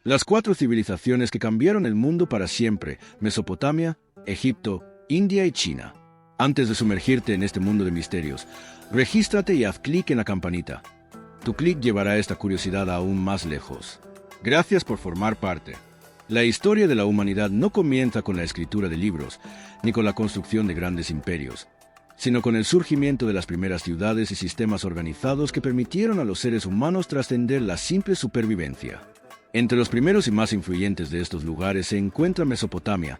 Las 4 civilizaciones que cambiaron el mundo para siempre: Mesopotamia, Egipto, India y China. Antes de sumergirte en este mundo de misterios, regístrate y haz clic en la campanita. Tu clic llevará esta curiosidad aún más lejos. Gracias por formar parte. La historia de la humanidad no comienza con la escritura de libros, ni con la construcción de grandes imperios, sino con el surgimiento de las primeras ciudades y sistemas organizados que permitieron a los seres humanos trascender la simple supervivencia. Entre los primeros y más influyentes de estos lugares se encuentra Mesopotamia,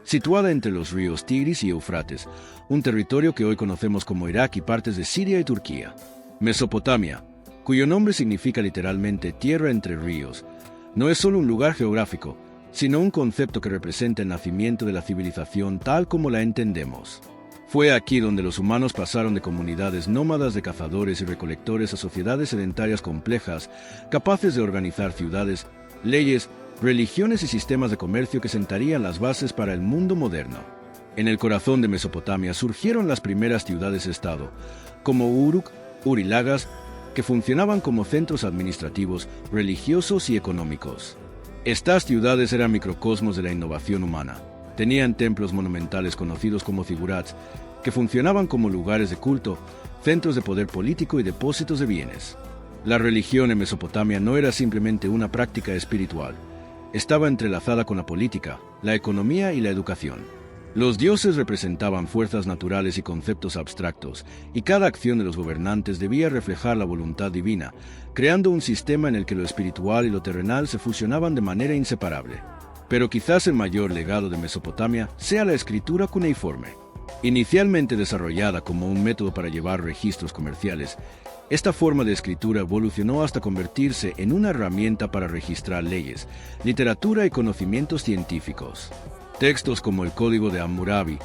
situada entre los ríos Tigris y Éufrates, un territorio que hoy conocemos como Irak y partes de Siria y Turquía. Mesopotamia, cuyo nombre significa literalmente tierra entre ríos, no es solo un lugar geográfico, sino un concepto que representa el nacimiento de la civilización tal como la entendemos. Fue aquí donde los humanos pasaron de comunidades nómadas de cazadores y recolectores a sociedades sedentarias complejas, capaces de organizar ciudades, leyes, religiones y sistemas de comercio que sentarían las bases para el mundo moderno. En el corazón de Mesopotamia surgieron las primeras ciudades-estado, como Uruk, Ur y Lagas, que funcionaban como centros administrativos, religiosos y económicos. Estas ciudades eran microcosmos de la innovación humana. Tenían templos monumentales conocidos como zigurats, que funcionaban como lugares de culto, centros de poder político y depósitos de bienes. La religión en Mesopotamia no era simplemente una práctica espiritual. Estaba entrelazada con la política, la economía y la educación. Los dioses representaban fuerzas naturales y conceptos abstractos, y cada acción de los gobernantes debía reflejar la voluntad divina, creando un sistema en el que lo espiritual y lo terrenal se fusionaban de manera inseparable. Pero quizás el mayor legado de Mesopotamia sea la escritura cuneiforme. Inicialmente desarrollada como un método para llevar registros comerciales, esta forma de escritura evolucionó hasta convertirse en una herramienta para registrar leyes, literatura y conocimientos científicos. Textos como el Código de Hammurabi,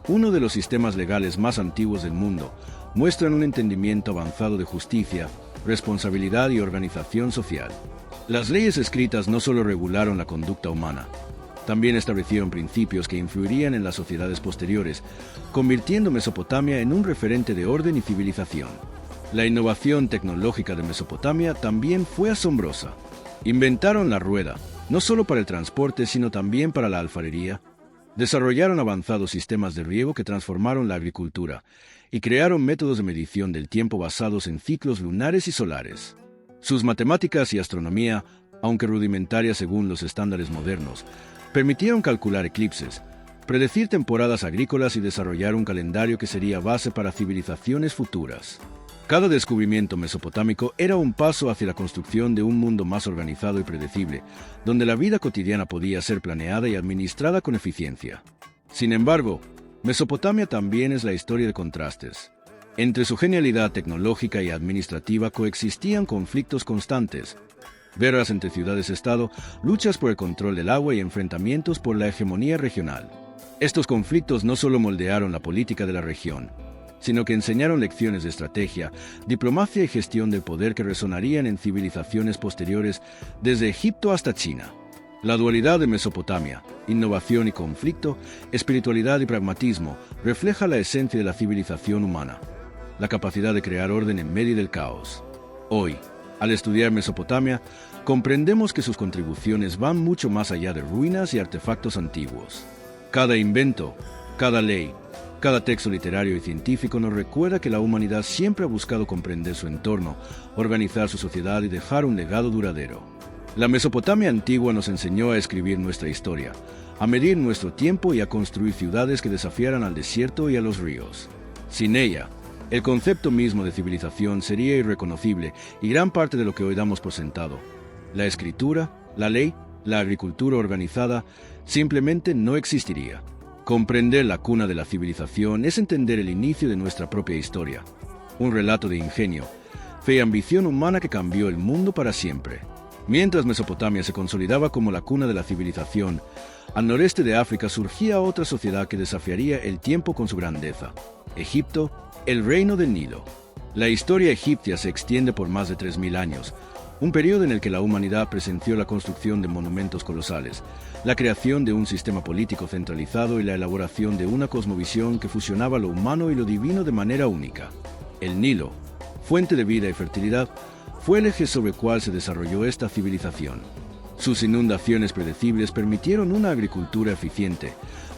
uno de los sistemas legales más antiguos del mundo, muestran un entendimiento avanzado de justicia, responsabilidad y organización social. Las leyes escritas no solo regularon la conducta humana, también establecieron principios que influirían en las sociedades posteriores, convirtiendo Mesopotamia en un referente de orden y civilización. La innovación tecnológica de Mesopotamia también fue asombrosa. Inventaron la rueda, no solo para el transporte, sino también para la alfarería. Desarrollaron avanzados sistemas de riego que transformaron la agricultura y crearon métodos de medición del tiempo basados en ciclos lunares y solares. Sus matemáticas y astronomía, aunque rudimentarias según los estándares modernos, permitieron calcular eclipses, predecir temporadas agrícolas y desarrollar un calendario que sería base para civilizaciones futuras. Cada descubrimiento mesopotámico era un paso hacia la construcción de un mundo más organizado y predecible, donde la vida cotidiana podía ser planeada y administrada con eficiencia. Sin embargo, Mesopotamia también es la historia de contrastes. Entre su genialidad tecnológica y administrativa coexistían conflictos constantes, guerras entre ciudades-estado, luchas por el control del agua y enfrentamientos por la hegemonía regional. Estos conflictos no solo moldearon la política de la región, sino que enseñaron lecciones de estrategia, diplomacia y gestión del poder que resonarían en civilizaciones posteriores desde Egipto hasta China. La dualidad de Mesopotamia, innovación y conflicto, espiritualidad y pragmatismo, refleja la esencia de la civilización humana, la capacidad de crear orden en medio del caos. Hoy, al estudiar Mesopotamia, comprendemos que sus contribuciones van mucho más allá de ruinas y artefactos antiguos. Cada invento, cada ley, cada texto literario y científico nos recuerda que la humanidad siempre ha buscado comprender su entorno, organizar su sociedad y dejar un legado duradero. La Mesopotamia antigua nos enseñó a escribir nuestra historia, a medir nuestro tiempo y a construir ciudades que desafiaran al desierto y a los ríos. Sin ella, el concepto mismo de civilización sería irreconocible y gran parte de lo que hoy damos por sentado, la escritura, la ley, la agricultura organizada, simplemente no existiría. Comprender la cuna de la civilización es entender el inicio de nuestra propia historia, un relato de ingenio, fe y ambición humana que cambió el mundo para siempre. Mientras Mesopotamia se consolidaba como la cuna de la civilización, al noreste de África surgía otra sociedad que desafiaría el tiempo con su grandeza: Egipto, el reino del Nilo. La historia egipcia se extiende por más de 3000 años, un periodo en el que la humanidad presenció la construcción de monumentos colosales, la creación de un sistema político centralizado y la elaboración de una cosmovisión que fusionaba lo humano y lo divino de manera única. El Nilo, fuente de vida y fertilidad, fue el eje sobre el cual se desarrolló esta civilización. Sus inundaciones predecibles permitieron una agricultura eficiente,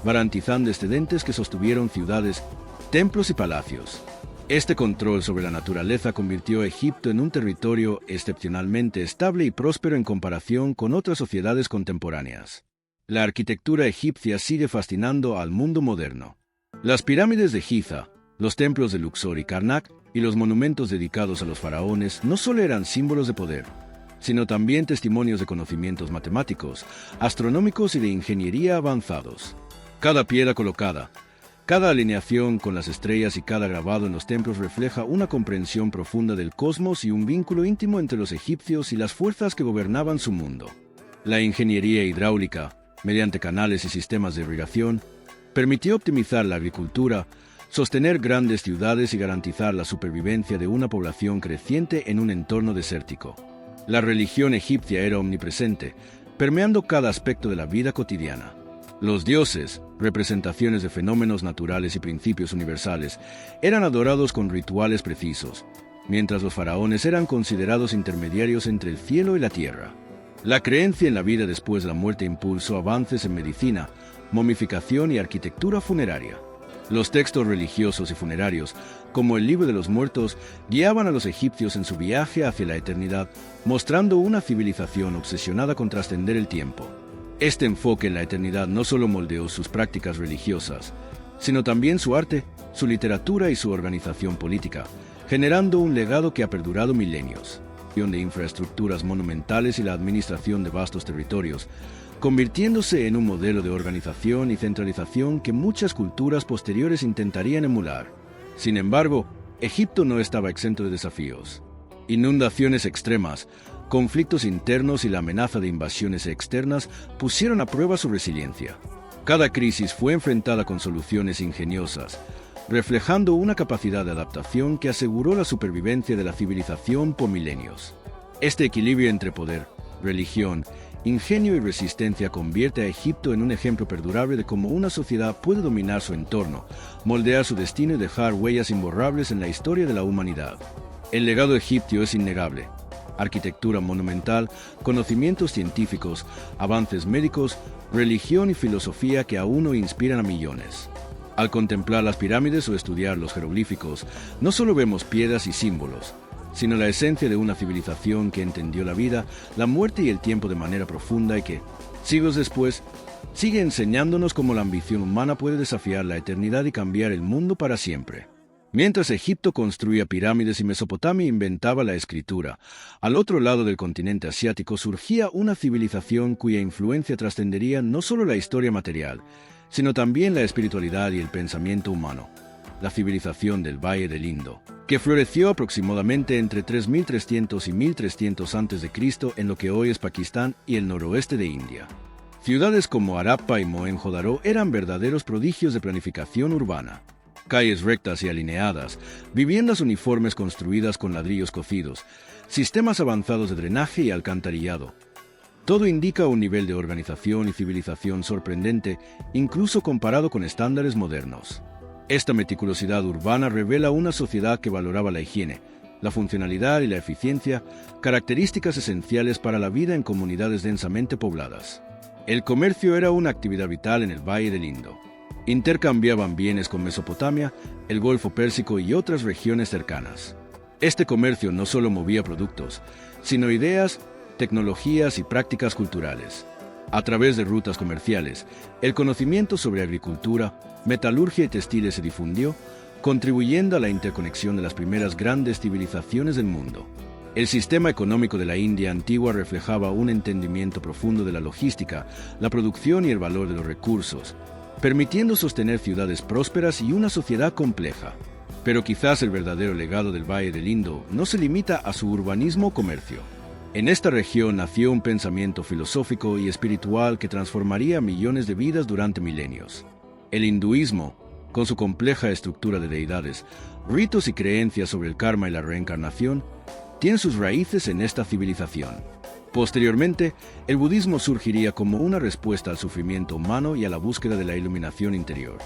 garantizando excedentes que sostuvieron ciudades, templos y palacios. Este control sobre la naturaleza convirtió a Egipto en un territorio excepcionalmente estable y próspero en comparación con otras sociedades contemporáneas. La arquitectura egipcia sigue fascinando al mundo moderno. Las pirámides de Giza, los templos de Luxor y Karnak y los monumentos dedicados a los faraones no solo eran símbolos de poder, sino también testimonios de conocimientos matemáticos, astronómicos y de ingeniería avanzados. Cada piedra colocada, cada alineación con las estrellas y cada grabado en los templos refleja una comprensión profunda del cosmos y un vínculo íntimo entre los egipcios y las fuerzas que gobernaban su mundo. La ingeniería hidráulica, mediante canales y sistemas de irrigación, permitió optimizar la agricultura, sostener grandes ciudades y garantizar la supervivencia de una población creciente en un entorno desértico. La religión egipcia era omnipresente, permeando cada aspecto de la vida cotidiana. Los dioses, representaciones de fenómenos naturales y principios universales, eran adorados con rituales precisos, mientras los faraones eran considerados intermediarios entre el cielo y la tierra. La creencia en la vida después de la muerte impulsó avances en medicina, momificación y arquitectura funeraria. Los textos religiosos y funerarios, como el Libro de los Muertos, guiaban a los egipcios en su viaje hacia la eternidad, mostrando una civilización obsesionada con trascender el tiempo. Este enfoque en la eternidad no solo moldeó sus prácticas religiosas, sino también su arte, su literatura y su organización política, generando un legado que ha perdurado milenios. De infraestructuras monumentales y la administración de vastos territorios, convirtiéndose en un modelo de organización y centralización que muchas culturas posteriores intentarían emular. Sin embargo, Egipto no estaba exento de desafíos. Inundaciones extremas, conflictos internos y la amenaza de invasiones externas pusieron a prueba su resiliencia. Cada crisis fue enfrentada con soluciones ingeniosas, reflejando una capacidad de adaptación que aseguró la supervivencia de la civilización por milenios. Este equilibrio entre poder, religión, ingenio y resistencia convierte a Egipto en un ejemplo perdurable de cómo una sociedad puede dominar su entorno, moldear su destino y dejar huellas imborrables en la historia de la humanidad. El legado egipcio es innegable. Arquitectura monumental, conocimientos científicos, avances médicos, religión y filosofía que aún hoy inspiran a millones. Al contemplar las pirámides o estudiar los jeroglíficos, no solo vemos piedras y símbolos, sino la esencia de una civilización que entendió la vida, la muerte y el tiempo de manera profunda y que, siglos después, sigue enseñándonos cómo la ambición humana puede desafiar la eternidad y cambiar el mundo para siempre. Mientras Egipto construía pirámides y Mesopotamia inventaba la escritura, al otro lado del continente asiático surgía una civilización cuya influencia trascendería no solo la historia material, sino también la espiritualidad y el pensamiento humano, la civilización del Valle del Indo, que floreció aproximadamente entre 3300 y 1300 a.C. en lo que hoy es Pakistán y el noroeste de India. Ciudades como Harappa y Mohenjo-Daro eran verdaderos prodigios de planificación urbana. Calles rectas y alineadas, viviendas uniformes construidas con ladrillos cocidos, sistemas avanzados de drenaje y alcantarillado. Todo indica un nivel de organización y civilización sorprendente, incluso comparado con estándares modernos. Esta meticulosidad urbana revela una sociedad que valoraba la higiene, la funcionalidad y la eficiencia, características esenciales para la vida en comunidades densamente pobladas. El comercio era una actividad vital en el Valle del Indo. Intercambiaban bienes con Mesopotamia, el Golfo Pérsico y otras regiones cercanas. Este comercio no solo movía productos, sino ideas, tecnologías y prácticas culturales. A través de rutas comerciales, el conocimiento sobre agricultura, metalurgia y textiles se difundió, contribuyendo a la interconexión de las primeras grandes civilizaciones del mundo. El sistema económico de la India antigua reflejaba un entendimiento profundo de la logística, la producción y el valor de los recursos, permitiendo sostener ciudades prósperas y una sociedad compleja. Pero quizás el verdadero legado del Valle del Indo no se limita a su urbanismo o comercio. En esta región nació un pensamiento filosófico y espiritual que transformaría millones de vidas durante milenios. El hinduismo, con su compleja estructura de deidades, ritos y creencias sobre el karma y la reencarnación, tiene sus raíces en esta civilización. Posteriormente, el budismo surgiría como una respuesta al sufrimiento humano y a la búsqueda de la iluminación interior.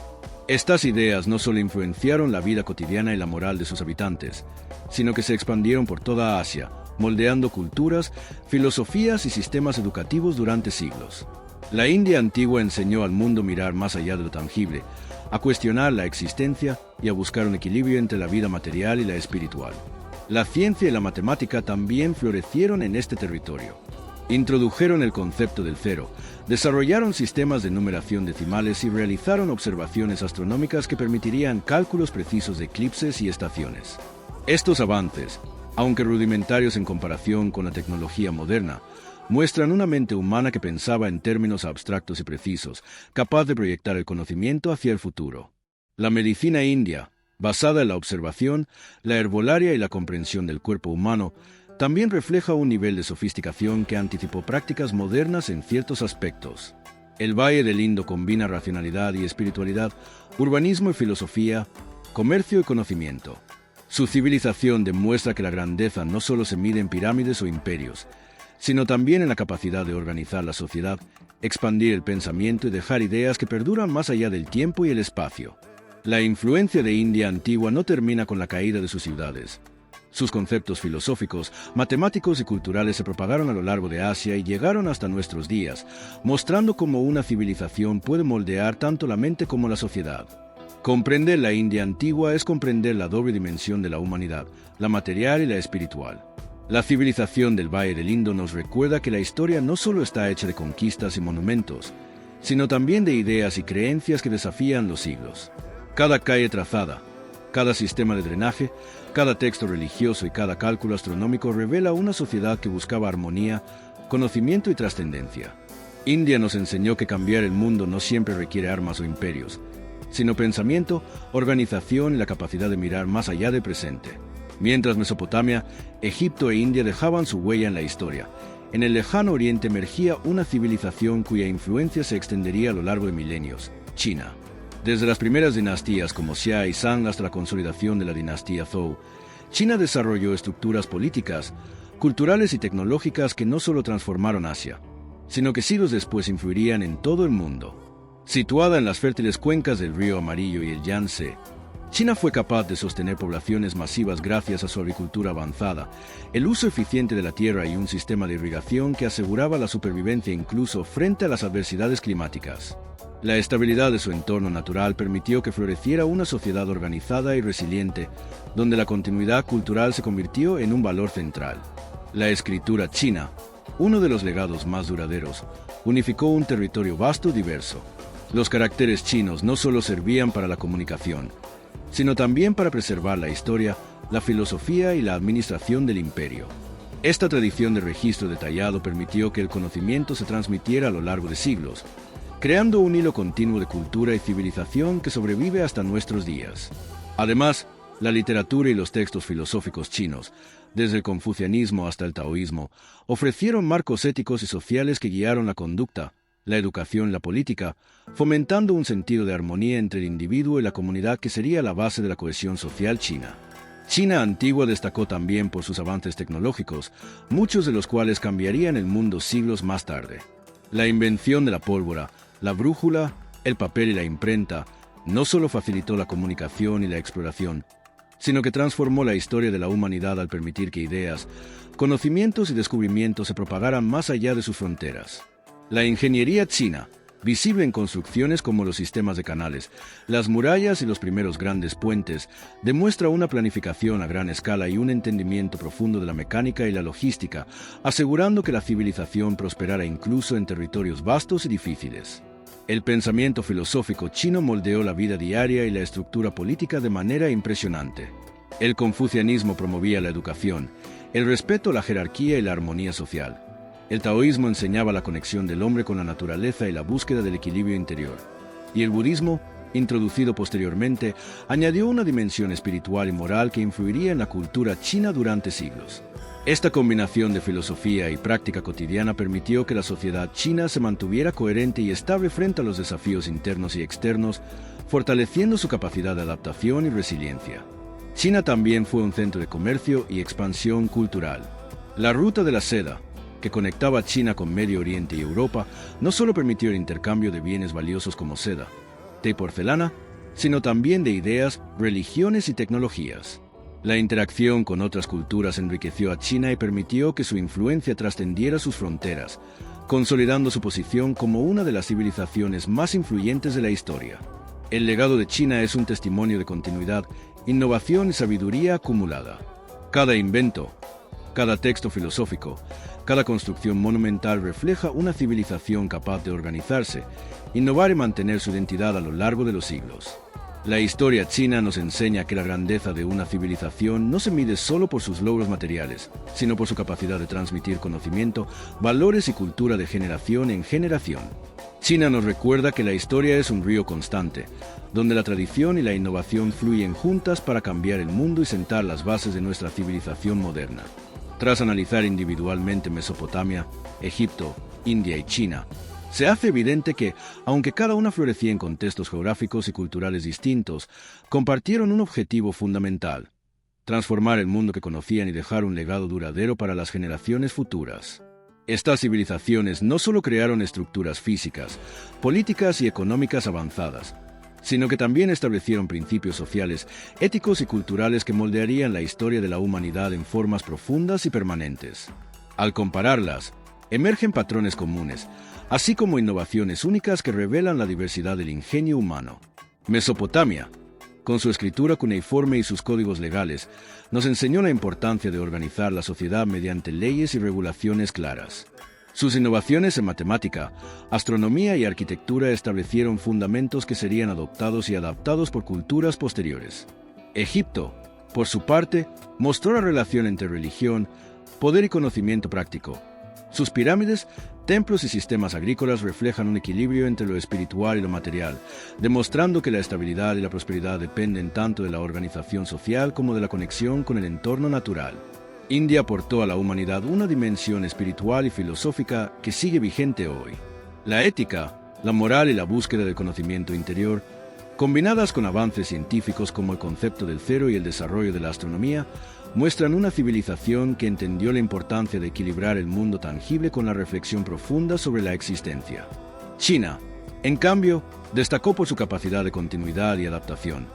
Estas ideas no solo influenciaron la vida cotidiana y la moral de sus habitantes, sino que se expandieron por toda Asia, moldeando culturas, filosofías y sistemas educativos durante siglos. La India antigua enseñó al mundo a mirar más allá de lo tangible, a cuestionar la existencia y a buscar un equilibrio entre la vida material y la espiritual. La ciencia y la matemática también florecieron en este territorio. Introdujeron el concepto del cero, desarrollaron sistemas de numeración decimales y realizaron observaciones astronómicas que permitirían cálculos precisos de eclipses y estaciones. Estos avances, aunque rudimentarios en comparación con la tecnología moderna, muestran una mente humana que pensaba en términos abstractos y precisos, capaz de proyectar el conocimiento hacia el futuro. La medicina india, basada en la observación, la herbolaria y la comprensión del cuerpo humano, también refleja un nivel de sofisticación que anticipó prácticas modernas en ciertos aspectos. El Valle del Indo combina racionalidad y espiritualidad, urbanismo y filosofía, comercio y conocimiento. Su civilización demuestra que la grandeza no solo se mide en pirámides o imperios, sino también en la capacidad de organizar la sociedad, expandir el pensamiento y dejar ideas que perduran más allá del tiempo y el espacio. La influencia de India antigua no termina con la caída de sus ciudades. Sus conceptos filosóficos, matemáticos y culturales se propagaron a lo largo de Asia y llegaron hasta nuestros días, mostrando cómo una civilización puede moldear tanto la mente como la sociedad. Comprender la India antigua es comprender la doble dimensión de la humanidad, la material y la espiritual. La civilización del Valle del Indo nos recuerda que la historia no solo está hecha de conquistas y monumentos, sino también de ideas y creencias que desafían los siglos. Cada calle trazada, cada sistema de drenaje, cada texto religioso y cada cálculo astronómico revela una sociedad que buscaba armonía, conocimiento y trascendencia. India nos enseñó que cambiar el mundo no siempre requiere armas o imperios, sino pensamiento, organización y la capacidad de mirar más allá del presente. Mientras Mesopotamia, Egipto e India dejaban su huella en la historia, en el lejano oriente emergía una civilización cuya influencia se extendería a lo largo de milenios: China. Desde las primeras dinastías como Xia y Shang hasta la consolidación de la dinastía Zhou, China desarrolló estructuras políticas, culturales y tecnológicas que no solo transformaron Asia, sino que siglos después influirían en todo el mundo. Situada en las fértiles cuencas del río Amarillo y el Yangtze, China fue capaz de sostener poblaciones masivas gracias a su agricultura avanzada, el uso eficiente de la tierra y un sistema de irrigación que aseguraba la supervivencia incluso frente a las adversidades climáticas. La estabilidad de su entorno natural permitió que floreciera una sociedad organizada y resiliente, donde la continuidad cultural se convirtió en un valor central. La escritura china, uno de los legados más duraderos, unificó un territorio vasto y diverso. Los caracteres chinos no solo servían para la comunicación, sino también para preservar la historia, la filosofía y la administración del imperio. Esta tradición de registro detallado permitió que el conocimiento se transmitiera a lo largo de siglos, creando un hilo continuo de cultura y civilización que sobrevive hasta nuestros días. Además, la literatura y los textos filosóficos chinos, desde el confucianismo hasta el taoísmo, ofrecieron marcos éticos y sociales que guiaron la conducta, la educación y la política, fomentando un sentido de armonía entre el individuo y la comunidad que sería la base de la cohesión social china. China antigua destacó también por sus avances tecnológicos, muchos de los cuales cambiarían el mundo siglos más tarde. La invención de la pólvora, la brújula, el papel y la imprenta no solo facilitó la comunicación y la exploración, sino que transformó la historia de la humanidad al permitir que ideas, conocimientos y descubrimientos se propagaran más allá de sus fronteras. La ingeniería china, visible en construcciones como los sistemas de canales, las murallas y los primeros grandes puentes, demuestra una planificación a gran escala y un entendimiento profundo de la mecánica y la logística, asegurando que la civilización prosperara incluso en territorios vastos y difíciles. El pensamiento filosófico chino moldeó la vida diaria y la estructura política de manera impresionante. El confucianismo promovía la educación, el respeto a la jerarquía y la armonía social. El taoísmo enseñaba la conexión del hombre con la naturaleza y la búsqueda del equilibrio interior. Y el budismo, introducido posteriormente, añadió una dimensión espiritual y moral que influiría en la cultura china durante siglos. Esta combinación de filosofía y práctica cotidiana permitió que la sociedad china se mantuviera coherente y estable frente a los desafíos internos y externos, fortaleciendo su capacidad de adaptación y resiliencia. China también fue un centro de comercio y expansión cultural. La ruta de la seda, que conectaba China con Medio Oriente y Europa, no solo permitió el intercambio de bienes valiosos como seda, té y porcelana, sino también de ideas, religiones y tecnologías. La interacción con otras culturas enriqueció a China y permitió que su influencia trascendiera sus fronteras, consolidando su posición como una de las civilizaciones más influyentes de la historia. El legado de China es un testimonio de continuidad, innovación y sabiduría acumulada. Cada invento, cada texto filosófico, cada construcción monumental refleja una civilización capaz de organizarse, innovar y mantener su identidad a lo largo de los siglos. La historia china nos enseña que la grandeza de una civilización no se mide solo por sus logros materiales, sino por su capacidad de transmitir conocimiento, valores y cultura de generación en generación. China nos recuerda que la historia es un río constante, donde la tradición y la innovación fluyen juntas para cambiar el mundo y sentar las bases de nuestra civilización moderna. Tras analizar individualmente Mesopotamia, Egipto, India y China, se hace evidente que, aunque cada una florecía en contextos geográficos y culturales distintos, compartieron un objetivo fundamental: transformar el mundo que conocían y dejar un legado duradero para las generaciones futuras. Estas civilizaciones no solo crearon estructuras físicas, políticas y económicas avanzadas, sino que también establecieron principios sociales, éticos y culturales que moldearían la historia de la humanidad en formas profundas y permanentes. Al compararlas, emergen patrones comunes, así como innovaciones únicas que revelan la diversidad del ingenio humano. Mesopotamia, con su escritura cuneiforme y sus códigos legales, nos enseñó la importancia de organizar la sociedad mediante leyes y regulaciones claras. Sus innovaciones en matemática, astronomía y arquitectura establecieron fundamentos que serían adoptados y adaptados por culturas posteriores. Egipto, por su parte, mostró la relación entre religión, poder y conocimiento práctico. Sus pirámides, templos y sistemas agrícolas reflejan un equilibrio entre lo espiritual y lo material, demostrando que la estabilidad y la prosperidad dependen tanto de la organización social como de la conexión con el entorno natural. India aportó a la humanidad una dimensión espiritual y filosófica que sigue vigente hoy. La ética, la moral y la búsqueda del conocimiento interior, combinadas con avances científicos como el concepto del cero y el desarrollo de la astronomía, muestran una civilización que entendió la importancia de equilibrar el mundo tangible con la reflexión profunda sobre la existencia. China, en cambio, destacó por su capacidad de continuidad y adaptación.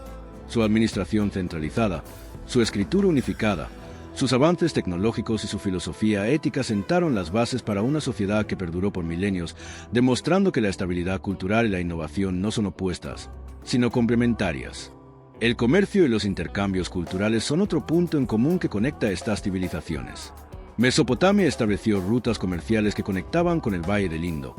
Su administración centralizada, su escritura unificada, sus avances tecnológicos y su filosofía ética sentaron las bases para una sociedad que perduró por milenios, demostrando que la estabilidad cultural y la innovación no son opuestas, sino complementarias. El comercio y los intercambios culturales son otro punto en común que conecta a estas civilizaciones. Mesopotamia estableció rutas comerciales que conectaban con el Valle del Indo.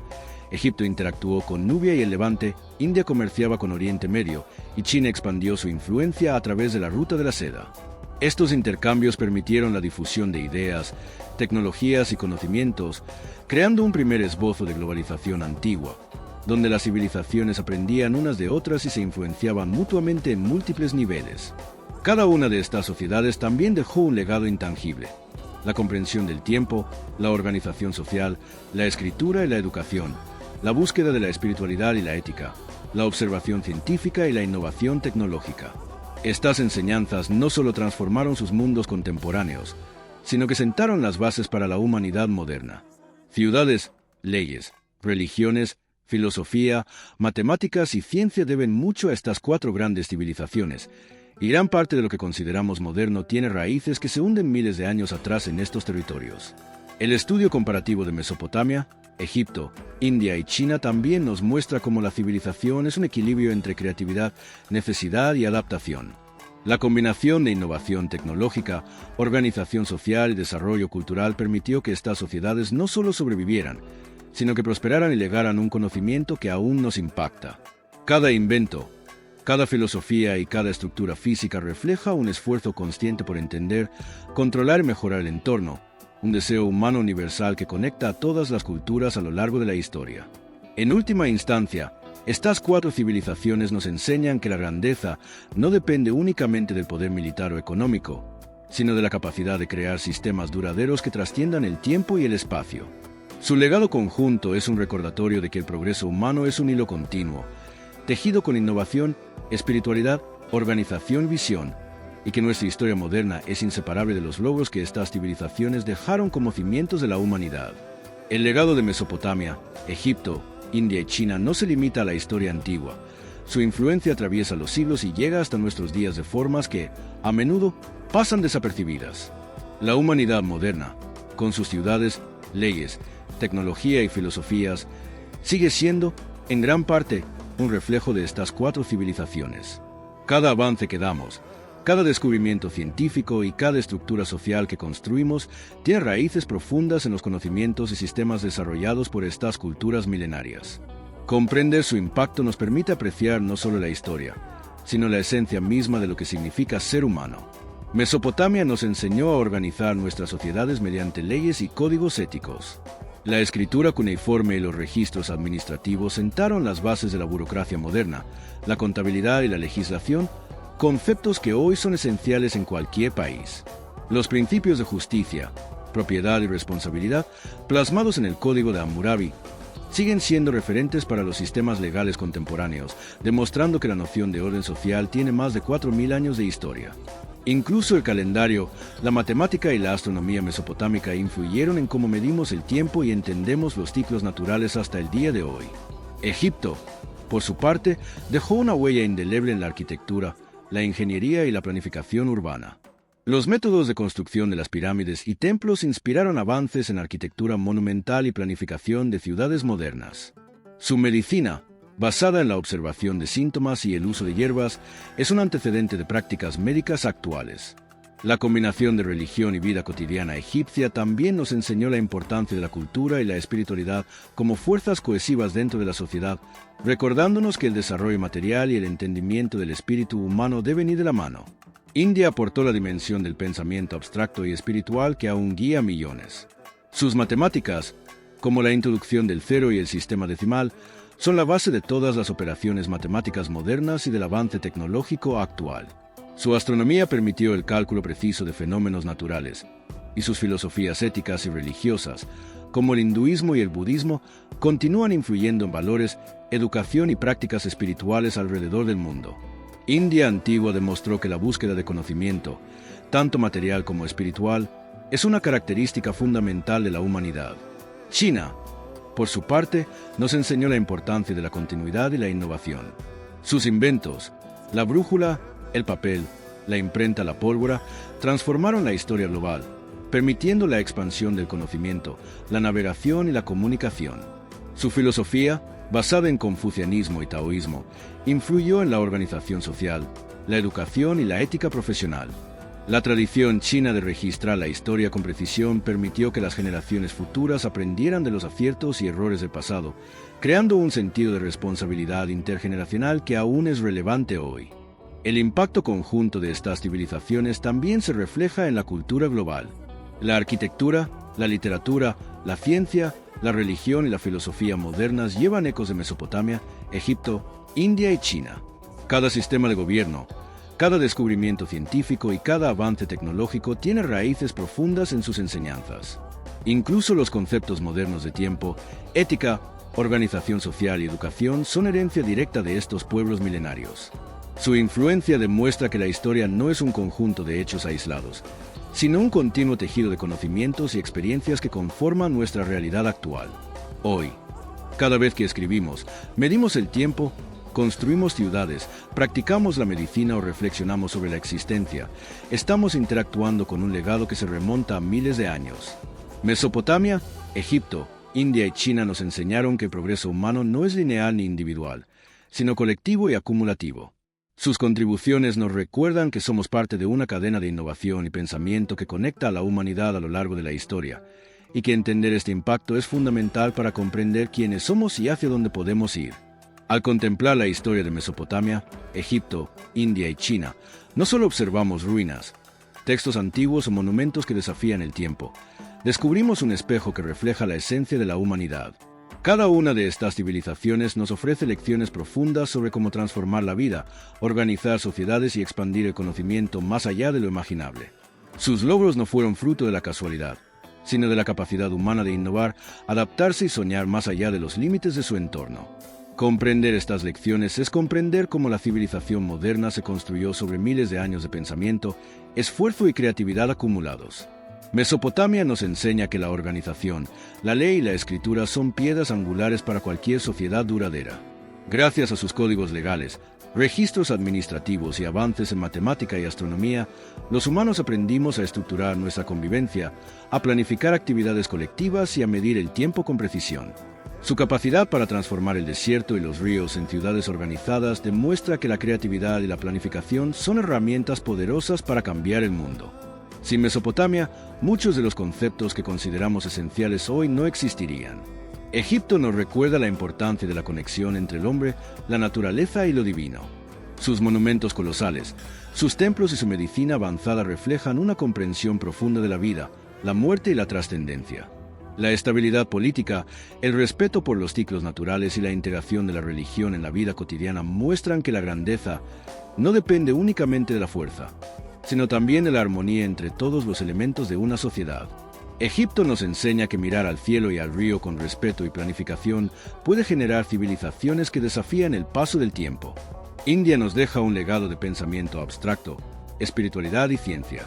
Egipto interactuó con Nubia y el Levante, India comerciaba con Oriente Medio, y China expandió su influencia a través de la Ruta de la Seda. Estos intercambios permitieron la difusión de ideas, tecnologías y conocimientos, creando un primer esbozo de globalización antigua, donde las civilizaciones aprendían unas de otras y se influenciaban mutuamente en múltiples niveles. Cada una de estas sociedades también dejó un legado intangible: la comprensión del tiempo, la organización social, la escritura y la educación, la búsqueda de la espiritualidad y la ética, la observación científica y la innovación tecnológica. Estas enseñanzas no solo transformaron sus mundos contemporáneos, sino que sentaron las bases para la humanidad moderna. Ciudades, leyes, religiones, filosofía, matemáticas y ciencia deben mucho a estas cuatro grandes civilizaciones, y gran parte de lo que consideramos moderno tiene raíces que se hunden miles de años atrás en estos territorios. El estudio comparativo de Mesopotamia, Egipto, India y China también nos muestra cómo la civilización es un equilibrio entre creatividad, necesidad y adaptación. La combinación de innovación tecnológica, organización social y desarrollo cultural permitió que estas sociedades no solo sobrevivieran, sino que prosperaran y legaran un conocimiento que aún nos impacta. Cada invento, cada filosofía y cada estructura física refleja un esfuerzo consciente por entender, controlar y mejorar el entorno, un deseo humano universal que conecta a todas las culturas a lo largo de la historia. En última instancia, estas cuatro civilizaciones nos enseñan que la grandeza no depende únicamente del poder militar o económico, sino de la capacidad de crear sistemas duraderos que trasciendan el tiempo y el espacio. Su legado conjunto es un recordatorio de que el progreso humano es un hilo continuo, tejido con innovación, espiritualidad, organización y visión, y que nuestra historia moderna es inseparable de los logros que estas civilizaciones dejaron como cimientos de la humanidad. El legado de Mesopotamia, Egipto, India y China no se limita a la historia antigua, Su influencia atraviesa los siglos y llega hasta nuestros días de formas que, a menudo, pasan desapercibidas. La humanidad moderna, con sus ciudades, leyes, tecnología y filosofías, sigue siendo, en gran parte, un reflejo de estas 4 civilizaciones. Cada avance que damos, cada descubrimiento científico y cada estructura social que construimos tiene raíces profundas en los conocimientos y sistemas desarrollados por estas culturas milenarias. Comprender su impacto nos permite apreciar no solo la historia, sino la esencia misma de lo que significa ser humano. Mesopotamia nos enseñó a organizar nuestras sociedades mediante leyes y códigos éticos. La escritura cuneiforme y los registros administrativos sentaron las bases de la burocracia moderna, la contabilidad y la legislación, conceptos que hoy son esenciales en cualquier país. Los principios de justicia, propiedad y responsabilidad, plasmados en el Código de Hammurabi, siguen siendo referentes para los sistemas legales contemporáneos, demostrando que la noción de orden social tiene más de 4.000 años de historia. Incluso el calendario, la matemática y la astronomía mesopotámica influyeron en cómo medimos el tiempo y entendemos los ciclos naturales hasta el día de hoy. Egipto, por su parte, dejó una huella indeleble en la arquitectura, la ingeniería y la planificación urbana. Los métodos de construcción de las pirámides y templos inspiraron avances en arquitectura monumental y planificación de ciudades modernas. Su medicina, basada en la observación de síntomas y el uso de hierbas, es un antecedente de prácticas médicas actuales. La combinación de religión y vida cotidiana egipcia también nos enseñó la importancia de la cultura y la espiritualidad como fuerzas cohesivas dentro de la sociedad, recordándonos que el desarrollo material y el entendimiento del espíritu humano deben ir de la mano. India aportó la dimensión del pensamiento abstracto y espiritual que aún guía a millones. Sus matemáticas, como la introducción del cero y el sistema decimal, son la base de todas las operaciones matemáticas modernas y del avance tecnológico actual. Su astronomía permitió el cálculo preciso de fenómenos naturales, y sus filosofías éticas y religiosas, como el hinduismo y el budismo, continúan influyendo en valores, educación y prácticas espirituales alrededor del mundo. India antigua demostró que la búsqueda de conocimiento, tanto material como espiritual, es una característica fundamental de la humanidad. China, por su parte, nos enseñó la importancia de la continuidad y la innovación. Sus inventos, la brújula, el papel, la imprenta, la pólvora, transformaron la historia global, permitiendo la expansión del conocimiento, la navegación y la comunicación. Su filosofía, basada en confucianismo y taoísmo, influyó en la organización social, la educación y la ética profesional. La tradición china de registrar la historia con precisión permitió que las generaciones futuras aprendieran de los aciertos y errores del pasado, creando un sentido de responsabilidad intergeneracional que aún es relevante hoy. El impacto conjunto de estas civilizaciones también se refleja en la cultura global. La arquitectura, la literatura, la ciencia, la religión y la filosofía modernas llevan ecos de Mesopotamia, Egipto, India y China. Cada sistema de gobierno, cada descubrimiento científico y cada avance tecnológico tiene raíces profundas en sus enseñanzas. Incluso los conceptos modernos de tiempo, ética, organización social y educación son herencia directa de estos pueblos milenarios. Su influencia demuestra que la historia no es un conjunto de hechos aislados, sino un continuo tejido de conocimientos y experiencias que conforman nuestra realidad actual. Hoy, cada vez que escribimos, medimos el tiempo, construimos ciudades, practicamos la medicina o reflexionamos sobre la existencia, estamos interactuando con un legado que se remonta a miles de años. Mesopotamia, Egipto, India y China nos enseñaron que el progreso humano no es lineal ni individual, sino colectivo y acumulativo. Sus contribuciones nos recuerdan que somos parte de una cadena de innovación y pensamiento que conecta a la humanidad a lo largo de la historia, y que entender este impacto es fundamental para comprender quiénes somos y hacia dónde podemos ir. Al contemplar la historia de Mesopotamia, Egipto, India y China, no solo observamos ruinas, textos antiguos o monumentos que desafían el tiempo, descubrimos un espejo que refleja la esencia de la humanidad. Cada una de estas civilizaciones nos ofrece lecciones profundas sobre cómo transformar la vida, organizar sociedades y expandir el conocimiento más allá de lo imaginable. Sus logros no fueron fruto de la casualidad, sino de la capacidad humana de innovar, adaptarse y soñar más allá de los límites de su entorno. Comprender estas lecciones es comprender cómo la civilización moderna se construyó sobre miles de años de pensamiento, esfuerzo y creatividad acumulados. Mesopotamia nos enseña que la organización, la ley y la escritura son piedras angulares para cualquier sociedad duradera. Gracias a sus códigos legales, registros administrativos y avances en matemática y astronomía, los humanos aprendimos a estructurar nuestra convivencia, a planificar actividades colectivas y a medir el tiempo con precisión. Su capacidad para transformar el desierto y los ríos en ciudades organizadas demuestra que la creatividad y la planificación son herramientas poderosas para cambiar el mundo. Sin Mesopotamia, muchos de los conceptos que consideramos esenciales hoy no existirían. Egipto nos recuerda la importancia de la conexión entre el hombre, la naturaleza y lo divino. Sus monumentos colosales, sus templos y su medicina avanzada reflejan una comprensión profunda de la vida, la muerte y la trascendencia. La estabilidad política, el respeto por los ciclos naturales y la integración de la religión en la vida cotidiana muestran que la grandeza no depende únicamente de la fuerza, sino también de la armonía entre todos los elementos de una sociedad. Egipto nos enseña que mirar al cielo y al río con respeto y planificación puede generar civilizaciones que desafían el paso del tiempo. India nos deja un legado de pensamiento abstracto, espiritualidad y ciencia.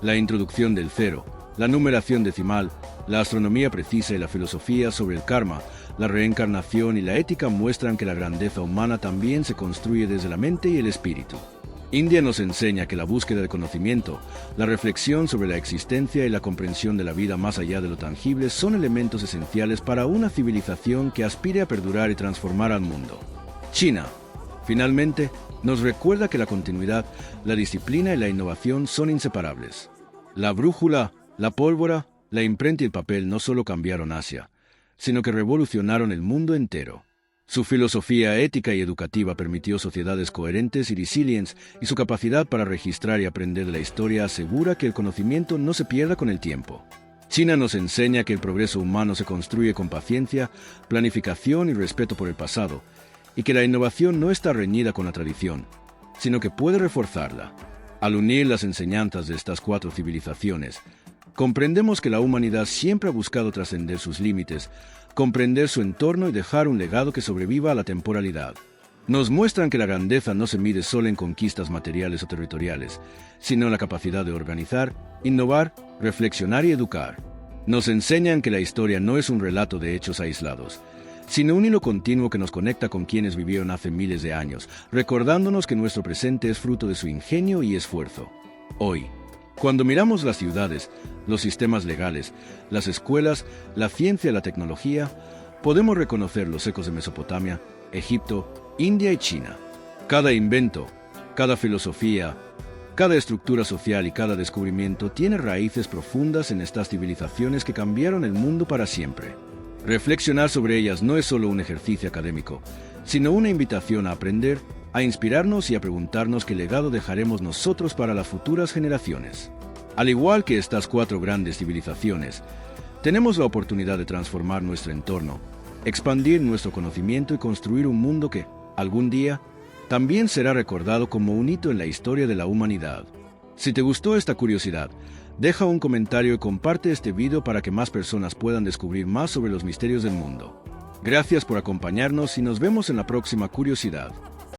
La introducción del cero, la numeración decimal, la astronomía precisa y la filosofía sobre el karma, la reencarnación y la ética muestran que la grandeza humana también se construye desde la mente y el espíritu. India nos enseña que la búsqueda de conocimiento, la reflexión sobre la existencia y la comprensión de la vida más allá de lo tangible son elementos esenciales para una civilización que aspire a perdurar y transformar al mundo. China, finalmente, nos recuerda que la continuidad, la disciplina y la innovación son inseparables. La brújula, la pólvora, la imprenta y el papel no solo cambiaron Asia, sino que revolucionaron el mundo entero. Su filosofía ética y educativa permitió sociedades coherentes y resilientes, y su capacidad para registrar y aprender de la historia asegura que el conocimiento no se pierda con el tiempo. China nos enseña que el progreso humano se construye con paciencia, planificación y respeto por el pasado, y que la innovación no está reñida con la tradición, sino que puede reforzarla. Al unir las enseñanzas de estas cuatro civilizaciones, comprendemos que la humanidad siempre ha buscado trascender sus límites, comprender su entorno y dejar un legado que sobreviva a la temporalidad. Nos muestran que la grandeza no se mide solo en conquistas materiales o territoriales, sino en la capacidad de organizar, innovar, reflexionar y educar. Nos enseñan que la historia no es un relato de hechos aislados, sino un hilo continuo que nos conecta con quienes vivieron hace miles de años, recordándonos que nuestro presente es fruto de su ingenio y esfuerzo. Hoy, cuando miramos las ciudades, los sistemas legales, las escuelas, la ciencia y la tecnología, podemos reconocer los ecos de Mesopotamia, Egipto, India y China. Cada invento, cada filosofía, cada estructura social y cada descubrimiento tiene raíces profundas en estas civilizaciones que cambiaron el mundo para siempre. Reflexionar sobre ellas no es solo un ejercicio académico, sino una invitación a aprender, a inspirarnos y a preguntarnos qué legado dejaremos nosotros para las futuras generaciones. Al igual que estas cuatro grandes civilizaciones, tenemos la oportunidad de transformar nuestro entorno, expandir nuestro conocimiento y construir un mundo que, algún día, también será recordado como un hito en la historia de la humanidad. Si te gustó esta curiosidad, deja un comentario y comparte este video para que más personas puedan descubrir más sobre los misterios del mundo. Gracias por acompañarnos y nos vemos en la próxima curiosidad.